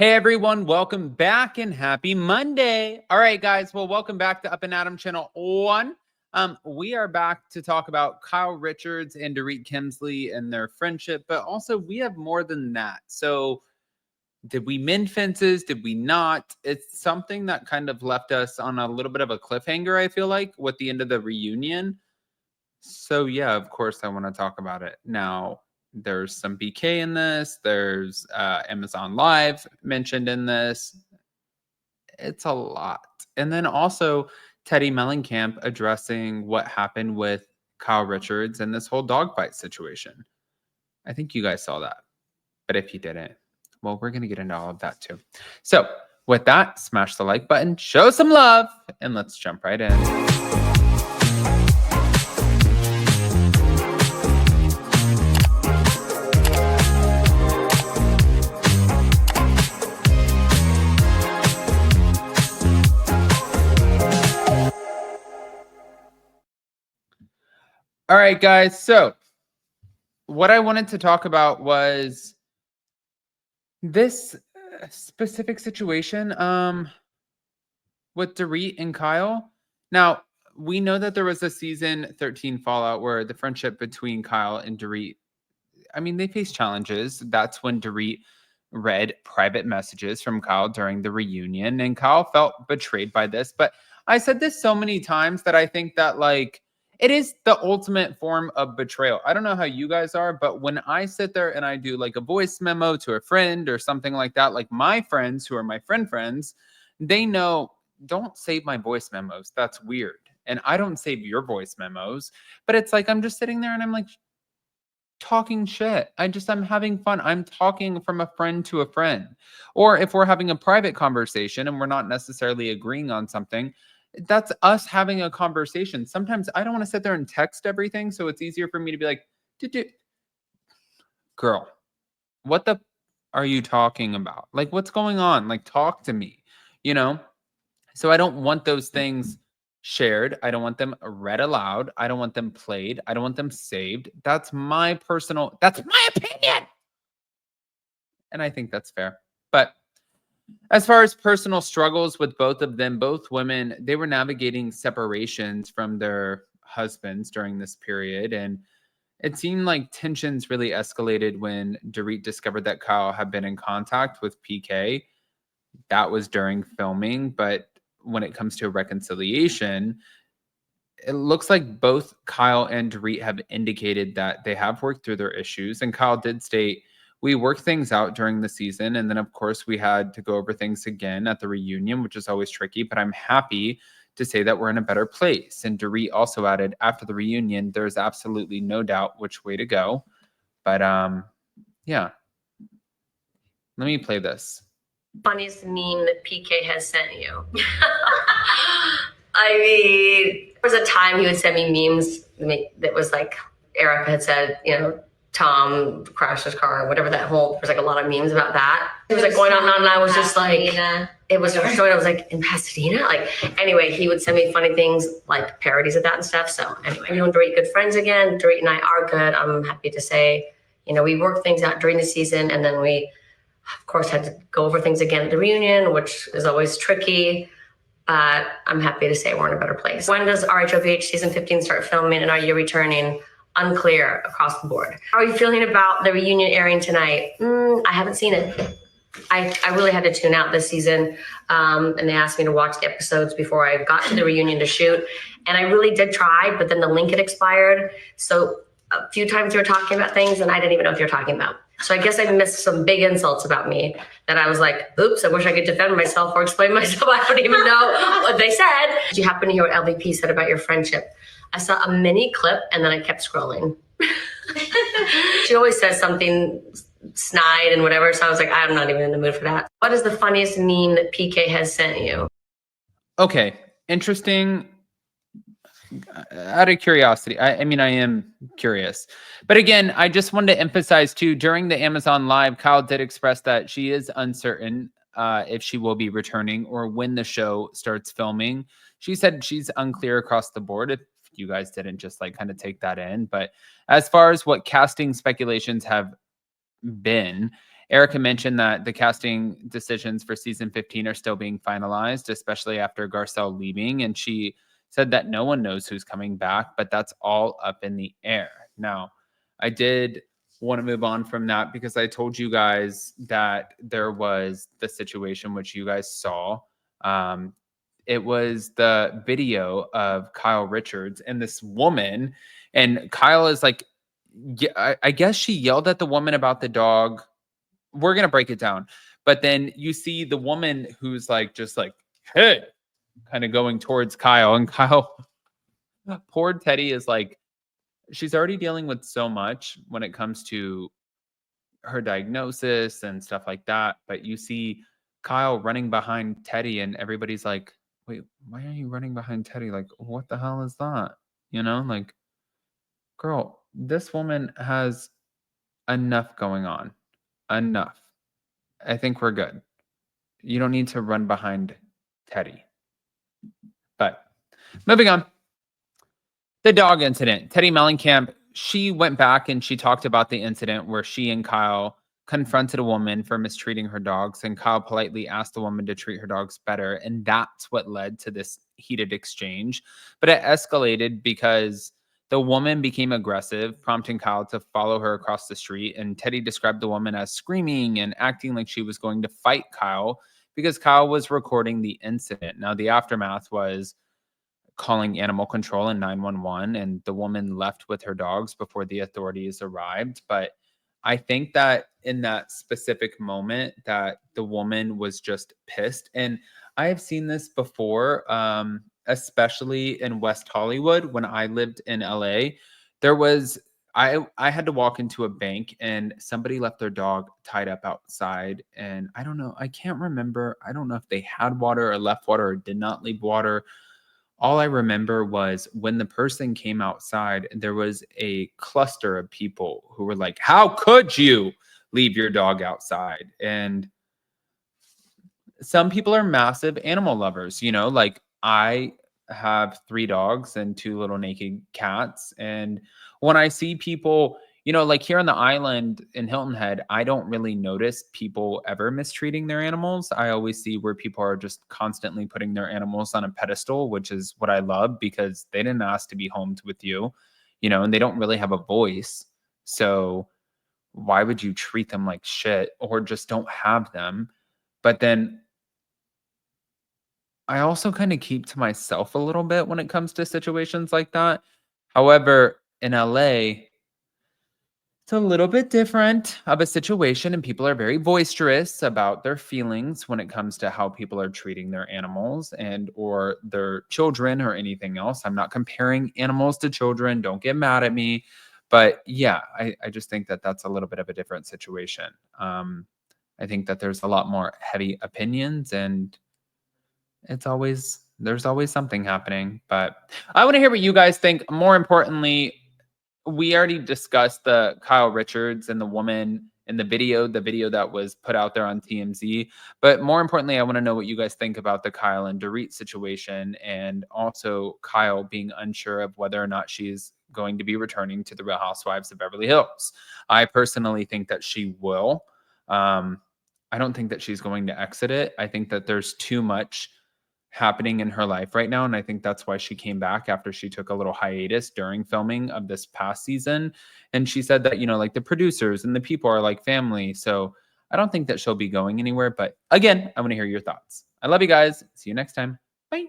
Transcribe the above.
Hey everyone, welcome back and happy Monday. All right, guys. Well, welcome back to Up and Adam Channel 1. We are back to talk about Kyle Richards and Dorit Kemsley and their friendship, but also we have more than that. So, did we mend fences? Did we not? It's something that kind of left us on a little bit of a cliffhanger, I feel like, with the end of the reunion. So, yeah, of course, I want to talk about it. Now, there's some BK in this. There's Amazon Live mentioned in this. It's a lot. And then also Teddi Mellencamp addressing what happened with Kyle Richards and this whole dogfight situation. I think you guys saw that. But if you didn't, well, we're going to get into all of that too. So, with that, smash the like button, show some love, and let's jump right in. All right, guys. So, what I wanted to talk about was this specific situation with Dorit and Kyle. Now, we know that there was a season 13 fallout where the friendship between Kyle and Dorit, I mean, they faced challenges. That's when Dorit read private messages from Kyle during the reunion, and Kyle felt betrayed by this. But I said this so many times that I think that, like, it is the ultimate form of betrayal. I don't know how you guys are, but when I sit there and I do like a voice memo to a friend or something like that, like my friends who are my friends, they know, don't save my voice memos. That's weird. And I don't save your voice memos, but it's like I'm just sitting there and I'm like talking shit. I'm having fun. I'm talking from a friend to a friend. Or if we're having a private conversation and we're not necessarily agreeing on something, that's us having a conversation. Sometimes I don't want to sit there and text everything, so it's easier for me to be like, girl, what the are you talking about? Like, what's going on? Like, talk to me, you know? So I don't want those things shared. I don't want them read aloud. I don't want them played. I don't want them saved. That's my opinion. And I think that's fair. But as far as personal struggles with both of them, both women, they were navigating separations from their husbands during this period. And it seemed like tensions really escalated when Dorit discovered that Kyle had been in contact with PK. That was during filming. But when it comes to a reconciliation, it looks like both Kyle and Dorit have indicated that they have worked through their issues. And Kyle did state, we worked things out during the season. And then, of course, we had to go over things again at the reunion, which is always tricky. But I'm happy to say that we're in a better place. And Dorit also added, after the reunion, there's absolutely no doubt which way to go. But yeah. Let me play this. Funniest meme that PK has sent you. I mean, there was a time he would send me memes that was like Erica had said, you know, Tom crashed his car or whatever, that whole, there was like a lot of memes about that. It was like going on and on, and I was just like, it was showing, I was like, in Pasadena? Like, anyway, he would send me funny things, like parodies of that and stuff. So anyway, you and Dorit good friends again. Dorit and I are good. I'm happy to say, you know, we worked things out during the season, and then we, of course, had to go over things again at the reunion, which is always tricky. But I'm happy to say we're in a better place. When does RHOBH season 15 start filming, and are you returning? Unclear across the board. How are you feeling about the reunion airing tonight? I haven't seen it. I really had to tune out this season, and they asked me to watch the episodes before I got to the reunion to shoot. And I really did try, but then the link had expired. So a few times you were talking about things, and I didn't even know if you were talking about. So I guess I missed some big insults about me that I was like, oops, I wish I could defend myself or explain myself. I don't even know what they said. Did you happen to hear what LVP said about your friendship? I saw a mini clip and then I kept scrolling. She always says something snide and whatever. So I was like, I'm not even in the mood for that. What is the funniest meme that PK has sent you? Okay, interesting. Out of curiosity, I mean, I am curious. But again, I just wanted to emphasize too, during the Amazon Live, Kyle did express that she is uncertain if she will be returning or when the show starts filming. She said she's unclear across the board, if you guys didn't just like kind of take that in. But as far as what casting speculations have been, Erica mentioned that the casting decisions for season 15 are still being finalized, especially after Garcelle leaving. And she said that no one knows who's coming back, but that's all up in the air. Now, I did want to move on from that because I told you guys that there was the situation which you guys saw. It was the video of Kyle Richards and this woman, and Kyle is like, yeah, I guess she yelled at the woman about the dog. We're gonna break it down, but then you see the woman who's like, just like, hey, kind of going towards Kyle, and Kyle, poor Teddi is like, she's already dealing with so much when it comes to her diagnosis and stuff like that. But you see Kyle running behind Teddi, and everybody's like, wait, why are you running behind Teddi? Like, what the hell is that? You know, like, girl, this woman has enough going on. Enough. I think we're good. You don't need to run behind Teddi. But moving on. The dog incident. Teddi Mellencamp, she went back and she talked about the incident where she and Kyle confronted a woman for mistreating her dogs, and Kyle politely asked the woman to treat her dogs better. And that's what led to this heated exchange. But it escalated because the woman became aggressive, prompting Kyle to follow her across the street. And Teddi described the woman as screaming and acting like she was going to fight Kyle because Kyle was recording the incident. Now, the aftermath was calling animal control and 911, and the woman left with her dogs before the authorities arrived. But I think that in that specific moment that the woman was just pissed. And I have seen this before, especially in West Hollywood. When I lived in LA, there was I had to walk into a bank and somebody left their dog tied up outside, and I don't know, I can't remember, I don't know if they had water or left water or did not leave water. All I remember was when the person came outside, there was a cluster of people who were like, how could you leave your dog outside? And some people are massive animal lovers, you know, like I have 3 dogs and 2 little naked cats. And when I see people, you know, like here on the island in Hilton Head, I don't really notice people ever mistreating their animals. I always see where people are just constantly putting their animals on a pedestal, which is what I love because they didn't ask to be homed with you know, and they don't really have a voice. So why would you treat them like shit or just don't have them? But then I also kind of keep to myself a little bit when it comes to situations like that. However, in LA, it's a little bit different of a situation, and people are very boisterous about their feelings when it comes to how people are treating their animals and or their children or anything else. I'm not comparing animals to children. Don't get mad at me. But yeah, I just think that that's a little bit of a different situation. I think that there's a lot more heavy opinions, and there's always something happening. But I want to hear what you guys think. More importantly, we already discussed the Kyle Richards and the woman in the video that was put out there on TMZ. But more importantly, I want to know what you guys think about the Kyle and Dorit situation, and also Kyle being unsure of whether or not she's going to be returning to the Real Housewives of Beverly Hills. I personally think that she will. I don't think that she's going to exit it. I think that there's too much happening in her life right now, and I think that's why she came back after she took a little hiatus during filming of this past season. And she said that, you know, like the producers and the people are like family. So I don't think that she'll be going anywhere. But again, I want to hear your thoughts. I love you guys. See you next time.